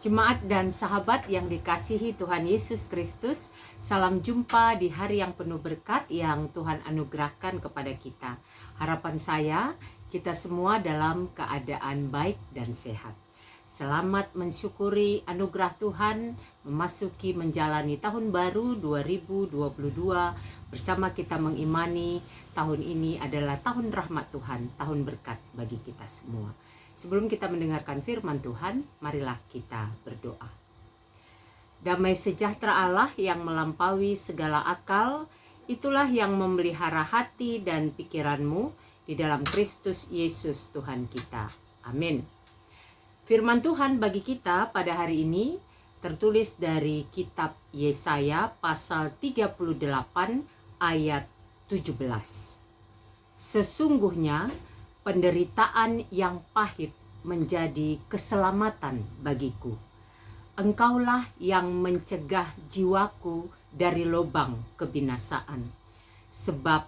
Jemaat dan sahabat yang dikasihi Tuhan Yesus Kristus, salam jumpa di hari yang penuh berkat yang Tuhan anugerahkan kepada kita. Harapan saya, kita semua dalam keadaan baik dan sehat. Selamat mensyukuri anugerah Tuhan, memasuki menjalani tahun baru 2022 bersama kita mengimani tahun ini adalah tahun rahmat Tuhan, tahun berkat bagi kita semua. Sebelum kita mendengarkan firman Tuhan, marilah kita berdoa. Damai sejahtera Allah yang melampaui segala akal, itulah yang memelihara hati dan pikiranmu di dalam Kristus Yesus Tuhan kita. Amin. Firman Tuhan bagi kita pada hari ini tertulis dari kitab Yesaya pasal 38 ayat 17. Sesungguhnya penderitaan yang pahit menjadi keselamatan bagiku. Engkaulah yang mencegah jiwaku dari lubang kebinasaan. Sebab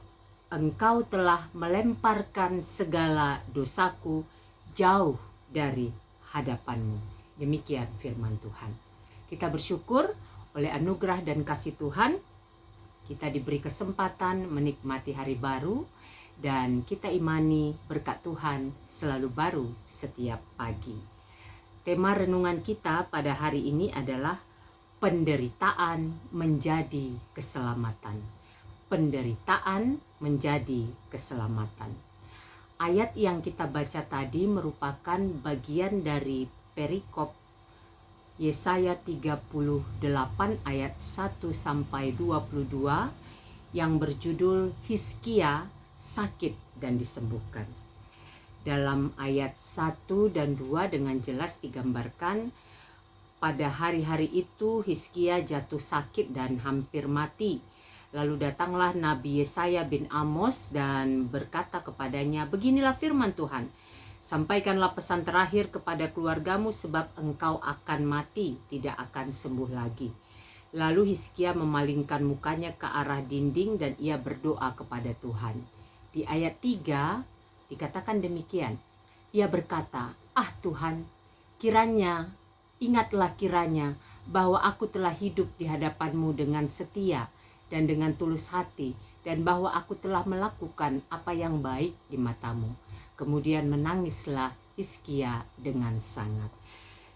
engkau telah melemparkan segala dosaku jauh dari hadapanmu. Demikian firman Tuhan. Kita bersyukur oleh anugerah dan kasih Tuhan. Kita diberi kesempatan menikmati hari baru. Dan kita imani berkat Tuhan selalu baru setiap pagi. Tema renungan kita pada hari ini adalah penderitaan menjadi keselamatan. Penderitaan menjadi keselamatan. Ayat yang kita baca tadi merupakan bagian dari perikop Yesaya 38 ayat 1-22 yang berjudul Hizkia sakit dan disembuhkan. Dalam ayat 1 dan 2 dengan jelas digambarkan pada hari-hari itu Hizkia jatuh sakit dan hampir mati. Lalu datanglah Nabi Yesaya bin Amos dan berkata kepadanya, beginilah firman Tuhan, sampaikanlah pesan terakhir kepada keluargamu sebab engkau akan mati, tidak akan sembuh lagi. Lalu Hizkia memalingkan mukanya ke arah dinding dan ia berdoa kepada Tuhan. Di ayat 3 dikatakan demikian. Ia berkata, Tuhan, ingatlah kiranya bahwa aku telah hidup di hadapanmu dengan setia dan dengan tulus hati, dan bahwa aku telah melakukan apa yang baik di matamu. Kemudian menangislah Hizkia dengan sangat.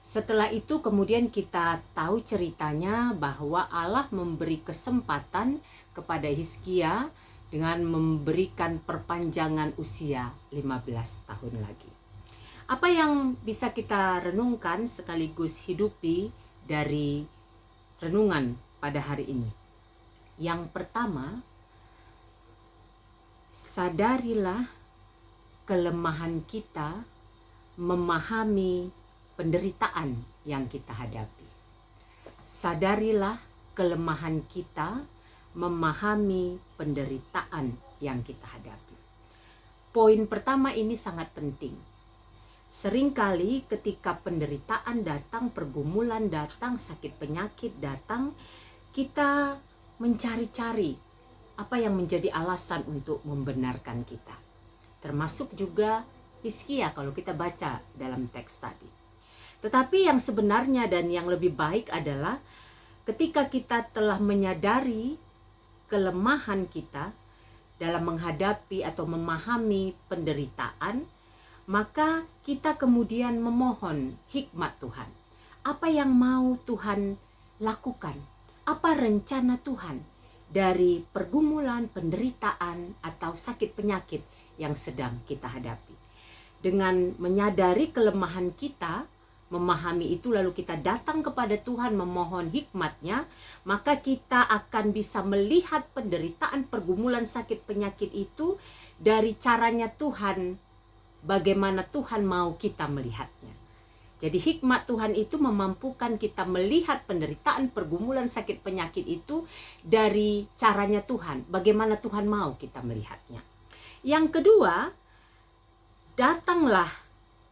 Setelah itu kemudian kita tahu ceritanya bahwa Allah memberi kesempatan kepada Hizkia dengan memberikan perpanjangan usia 15 tahun lagi. Apa yang bisa kita renungkan sekaligus hidupi dari renungan pada hari ini? Yang pertama, sadarilah kelemahan kita memahami penderitaan yang kita hadapi. Sadarilah kelemahan kita memahami penderitaan yang kita hadapi. Poin pertama ini sangat penting. Seringkali ketika penderitaan datang, pergumulan datang, sakit penyakit datang, kita mencari-cari apa yang menjadi alasan untuk membenarkan kita. Termasuk juga Hizkia kalau kita baca dalam teks tadi. Tetapi yang sebenarnya dan yang lebih baik adalah ketika kita telah menyadari kelemahan kita dalam menghadapi atau memahami penderitaan, maka kita kemudian memohon hikmat Tuhan. Apa yang mau Tuhan lakukan? Apa rencana Tuhan dari pergumulan, penderitaan, atau sakit penyakit yang sedang kita hadapi? Dengan menyadari kelemahan kita, memahami itu lalu kita datang kepada Tuhan memohon hikmatnya, maka kita akan bisa melihat penderitaan, pergumulan, sakit penyakit itu dari caranya Tuhan, bagaimana Tuhan mau kita melihatnya. Jadi hikmat Tuhan itu memampukan kita melihat penderitaan, pergumulan, sakit penyakit itu dari caranya Tuhan, bagaimana Tuhan mau kita melihatnya. Yang kedua, datanglah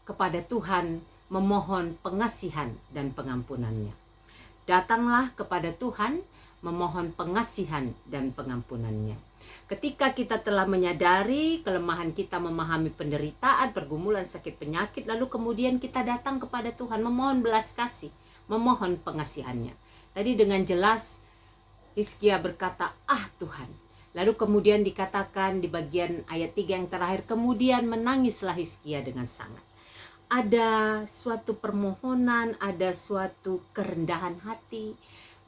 kepada Tuhan memohon pengasihan dan pengampunannya. Datanglah kepada Tuhan memohon pengasihan dan pengampunannya. Ketika kita telah menyadari kelemahan kita memahami penderitaan, pergumulan, sakit penyakit, lalu kemudian kita datang kepada Tuhan memohon belas kasih, memohon pengasihannya. Tadi dengan jelas Hizkia berkata, "Ah Tuhan." Lalu kemudian dikatakan di bagian ayat 3 yang terakhir, kemudian menangislah Hizkia dengan sangat. Ada suatu permohonan, ada suatu kerendahan hati,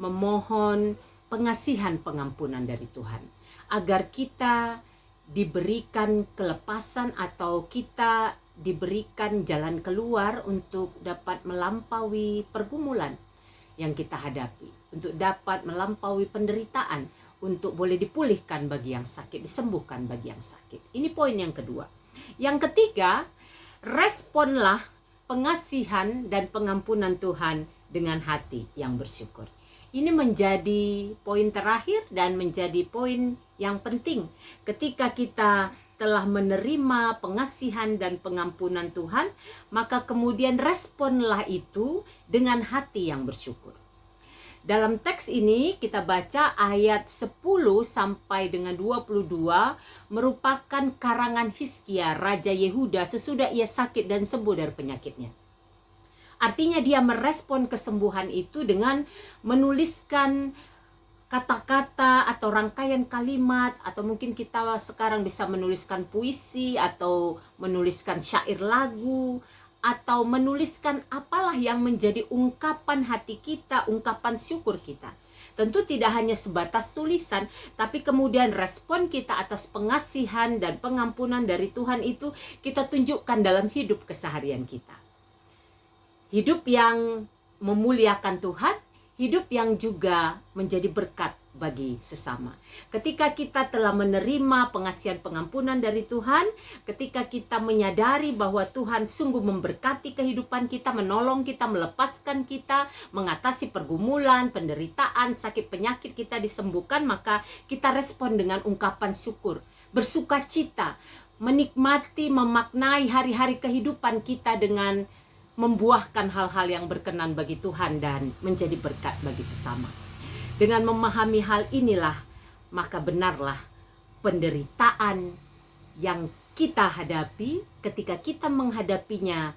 memohon pengasihan pengampunan dari Tuhan. Agar kita diberikan kelepasan atau kita diberikan jalan keluar untuk dapat melampaui pergumulan yang kita hadapi, untuk dapat melampaui penderitaan, untuk boleh dipulihkan bagi yang sakit, disembuhkan bagi yang sakit. Ini poin yang kedua. Yang ketiga, responlah pengasihan dan pengampunan Tuhan dengan hati yang bersyukur. Ini menjadi poin terakhir dan menjadi poin yang penting ketika kita telah menerima pengasihan dan pengampunan Tuhan, maka kemudian responlah itu dengan hati yang bersyukur. Dalam teks ini kita baca ayat 10 sampai dengan 22 merupakan karangan Hizkia, Raja Yehuda sesudah ia sakit dan sembuh dari penyakitnya. Artinya dia merespon kesembuhan itu dengan menuliskan kata-kata atau rangkaian kalimat, atau mungkin kita sekarang bisa menuliskan puisi atau menuliskan syair lagu, atau menuliskan apalah yang menjadi ungkapan hati kita, ungkapan syukur kita. Tentu tidak hanya sebatas tulisan, tapi kemudian respon kita atas pengasihan dan pengampunan dari Tuhan itu kita tunjukkan dalam hidup keseharian kita. Hidup yang memuliakan Tuhan, hidup yang juga menjadi berkat bagi sesama. Ketika kita telah menerima pengasihan pengampunan dari Tuhan, ketika kita menyadari bahwa Tuhan sungguh memberkati kehidupan kita, menolong kita, melepaskan kita, mengatasi pergumulan, penderitaan, sakit penyakit kita disembuhkan, maka kita respon dengan ungkapan syukur, bersukacita, menikmati, memaknai hari-hari kehidupan kita dengan membuahkan hal-hal yang berkenan bagi Tuhan dan menjadi berkat bagi sesama. Dengan memahami hal inilah, maka benarlah penderitaan yang kita hadapi, ketika kita menghadapinya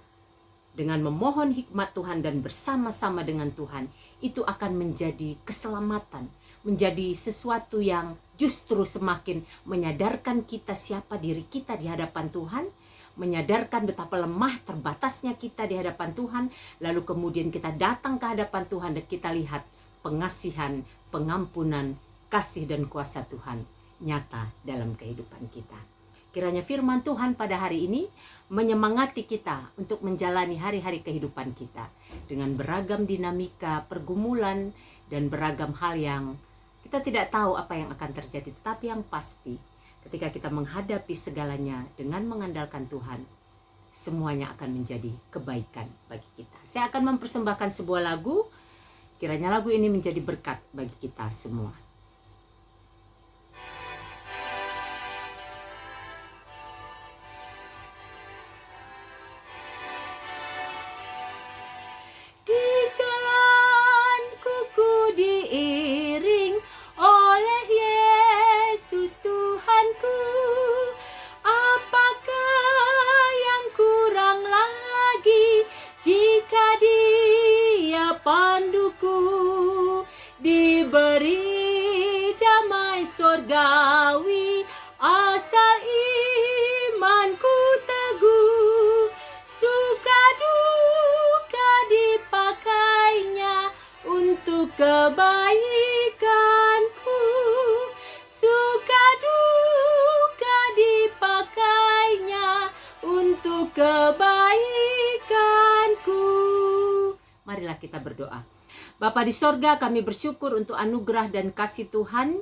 dengan memohon hikmat Tuhan dan bersama-sama dengan Tuhan, itu akan menjadi keselamatan, menjadi sesuatu yang justru semakin menyadarkan kita siapa diri kita di hadapan Tuhan, menyadarkan betapa lemah terbatasnya kita di hadapan Tuhan, lalu kemudian kita datang ke hadapan Tuhan dan kita lihat pengasihan, pengampunan, kasih dan kuasa Tuhan nyata dalam kehidupan kita. Kiranya firman Tuhan pada hari ini menyemangati kita untuk menjalani hari-hari kehidupan kita dengan beragam dinamika, pergumulan, dan beragam hal yang kita tidak tahu apa yang akan terjadi, tetapi yang pasti ketika kita menghadapi segalanya dengan mengandalkan Tuhan, semuanya akan menjadi kebaikan bagi kita. Saya akan mempersembahkan sebuah lagu, kiranya lagu ini menjadi berkat bagi kita semua. Di jalanku ku diiring oleh Yesus Tuhanku, apakah yang kurang lagi jika Dia panduku? Diberi damai sorgawi asal imanku teguh, suka duka dipakainya untuk kebaikanku, suka duka dipakainya untuk kebaikanku. Marilah kita berdoa. Bapa di sorga, kami bersyukur untuk anugerah dan kasih Tuhan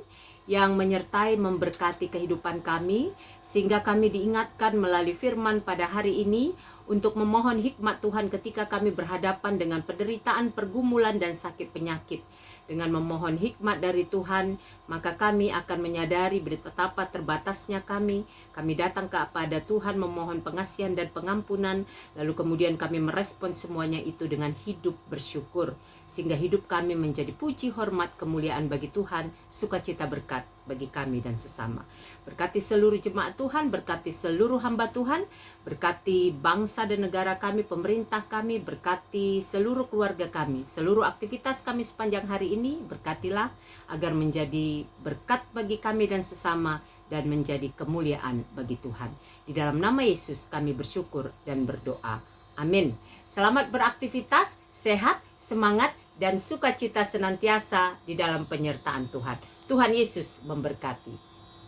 yang menyertai memberkati kehidupan kami, sehingga kami diingatkan melalui firman pada hari ini untuk memohon hikmat Tuhan ketika kami berhadapan dengan penderitaan, pergumulan, dan sakit penyakit. Dengan memohon hikmat dari Tuhan, maka kami akan menyadari betapa terbatasnya kami. Kami datang kepada Tuhan memohon pengasihan dan pengampunan, lalu kemudian kami merespon semuanya itu dengan hidup bersyukur, sehingga hidup kami menjadi puji, hormat, kemuliaan bagi Tuhan, sukacita berkat bagi kami dan sesama. Berkati seluruh jemaat Tuhan, berkati seluruh hamba Tuhan, berkati bangsa dan negara kami, pemerintah kami, berkati seluruh keluarga kami, seluruh aktivitas kami sepanjang hari ini, berkatilah agar menjadi berkat bagi kami dan sesama, dan menjadi kemuliaan bagi Tuhan. Di dalam nama Yesus kami bersyukur dan berdoa. Amin. Selamat beraktivitas, sehat, semangat, dan sukacita senantiasa di dalam penyertaan Tuhan. Tuhan Yesus memberkati.